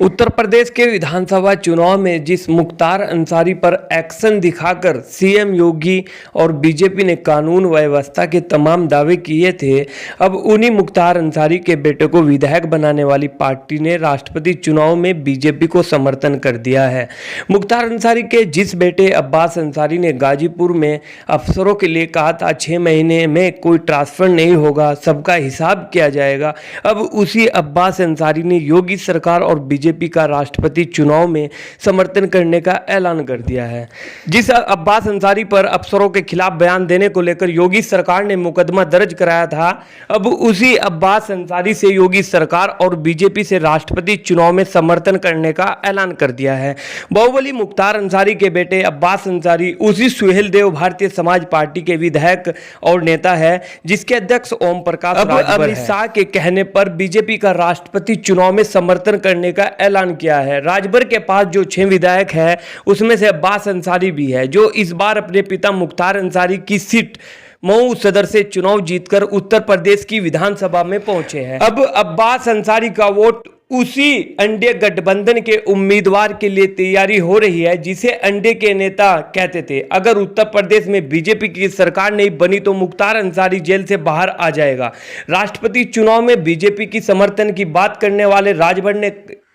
उत्तर प्रदेश के विधानसभा चुनाव में जिस मुख्तार अंसारी पर एक्शन दिखाकर सीएम योगी और बीजेपी ने कानून व्यवस्था के तमाम दावे किए थे, अब उन्हीं मुख्तार अंसारी के बेटे को विधायक बनाने वाली पार्टी ने राष्ट्रपति चुनाव में बीजेपी को समर्थन कर दिया है। मुख्तार अंसारी के जिस बेटे अब्बास अंसारी ने गाजीपुर में अफसरों के लिए कहा था 6 महीने में कोई ट्रांसफर नहीं होगा, सबका हिसाब किया जाएगा, अब उसी अब्बास अंसारी ने योगी सरकार और बीजेपी का राष्ट्रपति चुनाव में समर्थन करने का ऐलान कर दिया है। जिस अब्बास अंसारी पर अफसरों के खिलाफ बयान देने को लेकर योगी सरकार ने मुकदमा दर्ज कराया था, अब उसी अब्बास अंसारी से योगी सरकार और बीजेपी से राष्ट्रपति चुनाव में समर्थन करने का ऐलान कर दिया है। बाहुबली मुख्तार अंसारी के बेटे अब्बास अंसारी उसी सुहेल देव भारतीय समाज पार्टी के विधायक और नेता है, जिसके अध्यक्ष ओम प्रकाश अमित शाह के कहने पर बीजेपी का राष्ट्रपति चुनाव में समर्थन करने का ऐलान किया है। राजभर के पास जो 6 विधायक है उसमें से अब्बास अंसारी भी है, जो इस बार अपने पिता मुख्तार अंसारी की सीट मऊ सदर से चुनाव जीतकर उत्तर प्रदेश की विधानसभा में पहुंचे हैं। अब अब्बास अंसारी का वोट उसी इंडिया गठबंधन के उम्मीदवार के लिए तैयारी हो रही है, जिसे इंडिया के नेता कहते थे अगर उत्तर प्रदेश में बीजेपी की सरकार नहीं बनी तो मुख्तार अंसारी जेल से बाहर आ जाएगा। राष्ट्रपति चुनाव में बीजेपी की समर्थन की बात करने वाले राजभर ने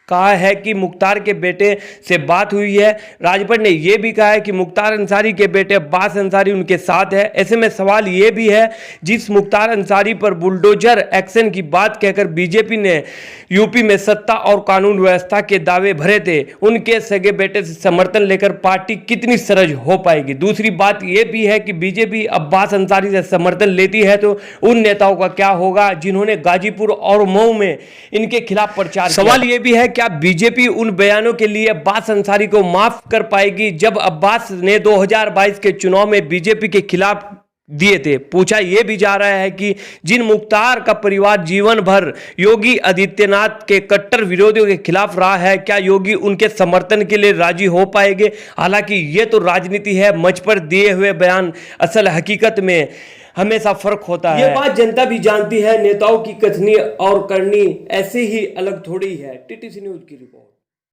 कहा है कि मुख्तार के बेटे से बात हुई है। राजभर ने यह भी कहा है कि मुख्तार अंसारी के बेटे अब्बास अंसारी उनके साथ है। ऐसे में सवाल यह भी है, जिस मुख्तार अंसारी पर बुलडोजर एक्शन की बात कहकर बीजेपी ने यूपी में सत्ता और कानून व्यवस्था के दावे भरे थे, उनके सगे बेटे से समर्थन लेकर पार्टी कितनी सरज हो पाएगी। दूसरी बात यह भी है कि बीजेपी अब्बास अंसारी से समर्थन लेती है तो उन नेताओं का क्या होगा जिन्होंने गाजीपुर और मऊ में इनके खिलाफ प्रचार किया। सवाल यह भी है, क्या बीजेपी उन बयानों के लिए अब्बास अंसारी को माफ कर पाएगी जब अब्बास ने 2022 के चुनाव में बीजेपी के खिलाफ दिए थे। पूछा यह भी जा रहा है कि जिन मुख्तार का परिवार जीवन भर योगी आदित्यनाथ के कट्टर विरोधियों के खिलाफ रहा है, क्या योगी उनके समर्थन के लिए राजी हो पाएंगे। हालांकि यह तो राजनीति है, मंच पर दिए हुए बयान असल हकीकत में हमेशा फर्क होता है। ये बात जनता भी जानती है, नेताओं की कथनी और करनी ऐसे ही अलग थोड़ी है। टीटीसी न्यूज की रिपोर्ट।